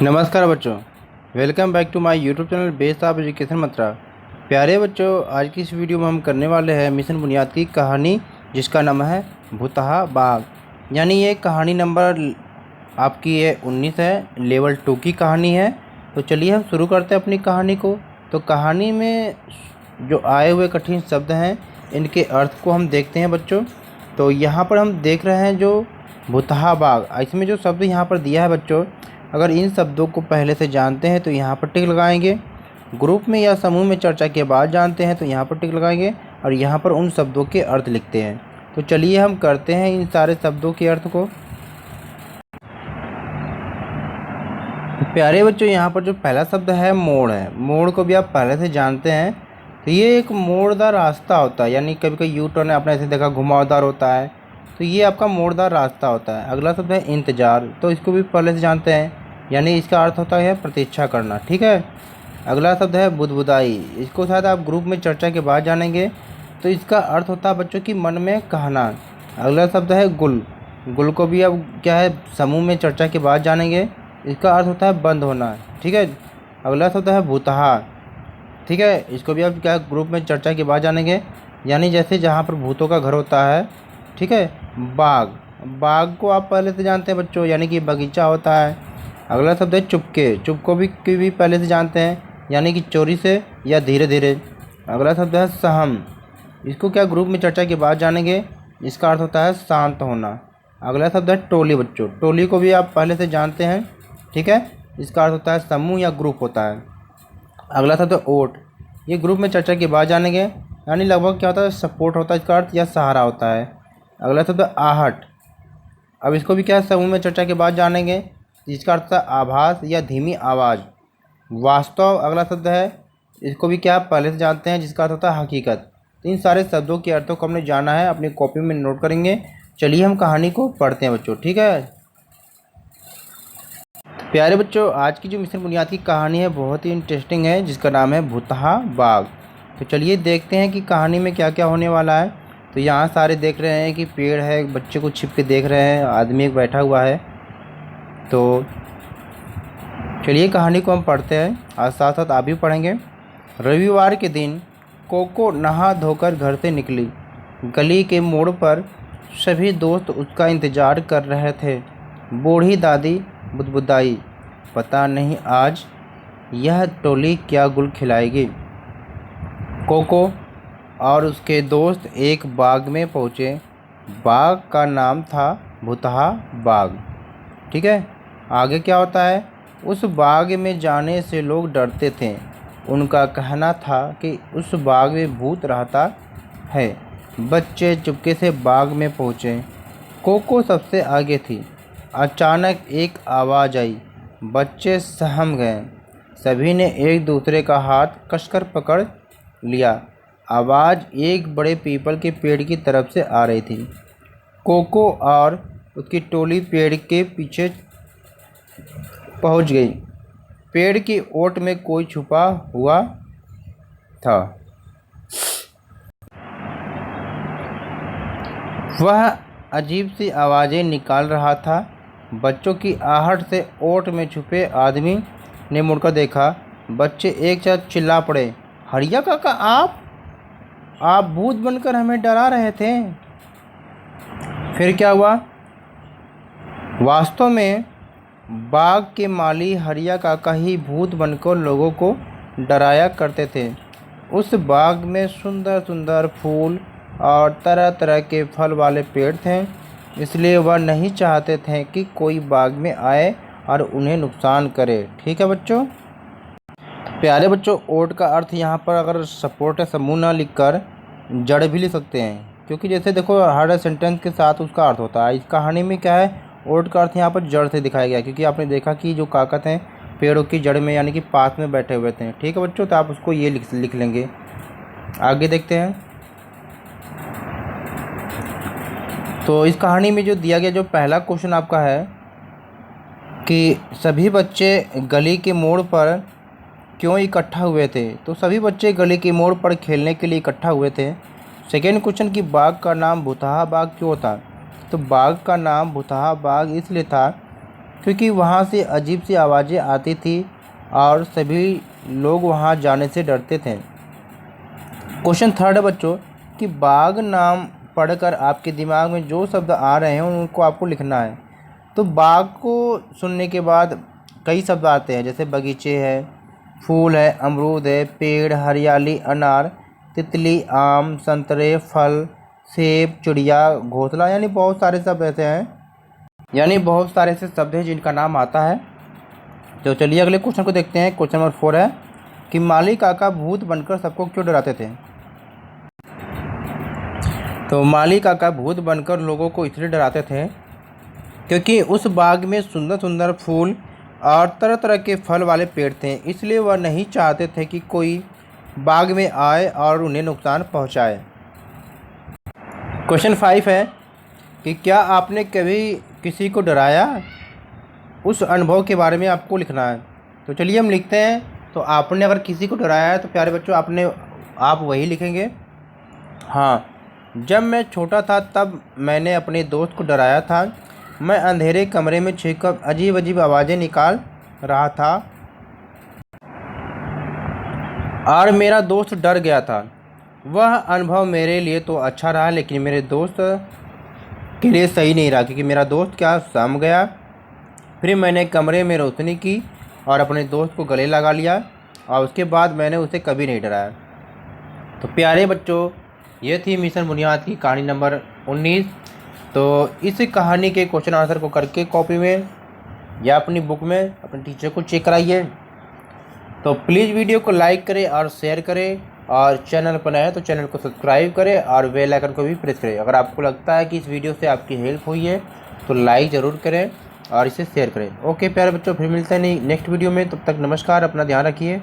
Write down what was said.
नमस्कार बच्चों, welcome back to my YouTube channel based off Education Mantra. प्यारे बच्चों, आज की इस वीडियो में हम करने वाले हैं मिशन बुनियाद की कहानी, जिसका नाम है भुतहा बाग। यानी ये कहानी नंबर आपकी ये 19 है, लेवल 2 की कहानी है। तो चलिए हम शुरू करते हैं अपनी कहानी को। तो कहानी में जो आए हुए कठिन शब्द हैं, इनके अर्थ को हम देखते हैं बच्चों। तो यहाँ पर हम देख रहे हैं जो भुतहा बाग, इसमें जो शब्द यहाँ पर दिया है बच्चों, अगर इन शब्दों को पहले से जानते हैं तो यहाँ पर टिक लगाएंगे। ग्रुप में या समूह में चर्चा के बाद जानते हैं तो यहाँ पर टिक लगाएंगे और यहाँ पर उन शब्दों के अर्थ लिखते हैं। तो चलिए हम करते हैं इन सारे शब्दों के अर्थ को। प्यारे बच्चों, यहाँ पर जो पहला शब्द है मोड़ है। मोड़ को भी आप पहले से जानते हैं। तो ये एक मोड़दार रास्ता होता है, यानी कभी कभी यू टर्न आपने ऐसे देखा घुमावदार होता है, तो ये आपका मोड़दार रास्ता होता है। अगला शब्द है इंतज़ार, तो इसको भी पहले से जानते हैं, यानी इसका अर्थ होता है प्रतीक्षा करना। ठीक है। अगला शब्द है बुदबुदाई, इसको शायद आप ग्रुप में चर्चा के बाद जानेंगे। तो इसका अर्थ होता है बच्चों की मन में कहना। अगला शब्द है गुल, गुल को भी अब क्या है समूह में चर्चा के बाद जानेंगे। इसका अर्थ होता है बंद होना। ठीक है। अगला शब्द है भूतहा। ठीक है, इसको भी आप क्या ग्रुप में चर्चा के बाद जानेंगे, यानी जैसे जहाँ पर भूतों का घर होता है। ठीक है। बाग, बाग को आप पहले से जानते हैं बच्चों, यानी कि बगीचा होता है। अगला शब्द है चुपके, चुप को भी पहले से जानते हैं, यानी कि चोरी से या धीरे धीरे। अगला शब्द है सहम, इसको क्या ग्रुप में चर्चा के बाद जानेंगे। इसका अर्थ होता है शांत होना। अगला शब्द है टोली बच्चों, टोली को भी आप पहले से जानते हैं। ठीक है। इसका अर्थ होता है समूह या ग्रुप होता है। अगला शब्द है ओट, ये ग्रुप में चर्चा के बाद जानेंगे, यानी लगभग क्या होता है सपोर्ट होता है इसका अर्थ, या सहारा होता है। अगला शब्द है आहट, अब इसको भी क्या समूह में चर्चा के बाद जानेंगे, जिसका अर्थ है आभास या धीमी आवाज़। वास्तव अगला शब्द है, इसको भी क्या पहले से जानते हैं, जिसका अर्थ होता है हकीकत। तो इन सारे शब्दों के अर्थों को हमने जाना है, अपनी कॉपी में नोट करेंगे। चलिए हम कहानी को पढ़ते हैं बच्चों। ठीक है। प्यारे बच्चों, आज की जो मिशन बुनियाद की कहानी है बहुत ही इंटरेस्टिंग है, जिसका नाम है भुतहा बाग। तो चलिए देखते हैं कि कहानी में क्या क्या होने वाला है। तो यहाँ सारे देख रहे हैं कि पेड़ है, बच्चे को छिप के देख रहे हैं, आदमी एक बैठा हुआ है। तो चलिए कहानी को हम पढ़ते हैं, आज साथ साथ आप भी पढ़ेंगे। रविवार के दिन कोको नहा धोकर घर से निकली। गली के मोड़ पर सभी दोस्त उसका इंतज़ार कर रहे थे। बूढ़ी दादी बुदबुदाई, पता नहीं आज यह टोली क्या गुल खिलाएगी। कोको और उसके दोस्त एक बाग में पहुँचे। बाग का नाम था भुतहा बाग। ठीक है। आगे क्या होता है, उस बाग में जाने से लोग डरते थे। उनका कहना था कि उस बाग में भूत रहता है। बच्चे चुपके से बाग में पहुँचे। कोको सबसे आगे थी। अचानक एक आवाज़ आई, बच्चे सहम गए। सभी ने एक दूसरे का हाथ कसकर पकड़ लिया। आवाज़ एक बड़े पीपल के पेड़ की तरफ से आ रही थी। कोको और उसकी टोली पेड़ के पीछे पहुंच गई। पेड़ की ओट में कोई छुपा हुआ था। वह अजीब सी आवाज़ें निकाल रहा था। बच्चों की आहट से ओट में छुपे आदमी ने मुड़कर देखा। बच्चे एक साथ चिल्ला पड़े, हरिया काका, आप भूत बनकर हमें डरा रहे थे। फिर क्या हुआ? वास्तव में बाग के माली हरिया काका ही भूत बनकर लोगों को डराया करते थे। उस बाग में सुंदर सुंदर फूल और तरह तरह के फल वाले पेड़ थे, इसलिए वह नहीं चाहते थे कि कोई बाग में आए और उन्हें नुकसान करे। ठीक है बच्चों। प्यारे बच्चों, ओट का अर्थ यहाँ पर अगर सपोर्ट है समूह ना लिखकर जड़ भी लिख सकते हैं, क्योंकि जैसे देखो हर सेंटेंस के साथ उसका अर्थ होता है। इस कहानी में क्या है, ओट का अर्थ यहाँ पर जड़ से दिखाया गया, क्योंकि आपने देखा कि जो काकत हैं पेड़ों की जड़ में यानी कि पास में बैठे हुए थे। ठीक है बच्चों, तो आप उसको ये लिख लेंगे। आगे देखते हैं। तो इस कहानी में जो दिया गया जो पहला क्वेश्चन आपका है कि सभी बच्चे गली के मोड़ पर क्यों इकट्ठा हुए थे। तो सभी बच्चे गली के मोड़ पर खेलने के लिए इकट्ठा हुए थे। सेकेंड क्वेश्चन कि बाग का नाम भुतहा बाग क्यों था। तो बाग का नाम भुतहा बाग इसलिए था क्योंकि वहाँ से अजीब सी आवाज़ें आती थी और सभी लोग वहाँ जाने से डरते थे। क्वेश्चन थर्ड है बच्चों कि बाघ नाम पढ़कर आपके दिमाग में जो शब्द आ रहे हैं उनको आपको लिखना है। तो बाघ को सुनने के बाद कई शब्द आते हैं, जैसे बगीचे है, फूल है, अमरूद है, पेड़, हरियाली, अनार, तितली, आम, संतरे, फल, सेब, चिड़िया, घोंसला, यानी बहुत सारे शब्द ऐसे हैं, यानी बहुत सारे ऐसे शब्द हैं जिनका नाम आता है। तो चलिए अगले क्वेश्चन को देखते हैं। क्वेश्चन नंबर 4 है कि माली काका भूत बनकर सबको क्यों डराते थे। तो माली काका भूत बनकर लोगों को इसलिए डराते थे क्योंकि उस बाग में सुंदर सुंदर फूल और तरह तरह के फल वाले पेड़ थे, इसलिए वह नहीं चाहते थे कि कोई बाग में आए और उन्हें नुकसान पहुंचाए। क्वेश्चन 5 है कि क्या आपने कभी किसी को डराया, उस अनुभव के बारे में आपको लिखना है। तो चलिए हम लिखते हैं। तो आपने अगर किसी को डराया है तो प्यारे बच्चों आप वही लिखेंगे। हाँ, जब मैं छोटा था तब मैंने अपने दोस्त को डराया था। मैं अंधेरे कमरे में छिपकर अजीब अजीब आवाज़ें निकाल रहा था और मेरा दोस्त डर गया था। वह अनुभव मेरे लिए तो अच्छा रहा, लेकिन मेरे दोस्त के लिए सही नहीं रहा, क्योंकि मेरा दोस्त क्या सम गया। फिर मैंने कमरे में रोशनी की और अपने दोस्त को गले लगा लिया और उसके बाद मैंने उसे कभी नहीं डराया। तो प्यारे बच्चों, ये थी मिशन बुनियाद की कहानी नंबर 19। तो इस कहानी के क्वेश्चन आंसर को करके कॉपी में या अपनी बुक में अपने टीचर को चेक कराइए। तो प्लीज़ वीडियो को लाइक करें और शेयर करें, और चैनल पर नए हैं तो चैनल को सब्सक्राइब करें और बेल आइकन को भी प्रेस करें। अगर आपको लगता है कि इस वीडियो से आपकी हेल्प हुई है तो लाइक ज़रूर करें और इसे शेयर करें। ओके प्यारे बच्चों, फिर मिलते हैं नेक्स्ट वीडियो में। तब तक नमस्कार, अपना ध्यान रखिए।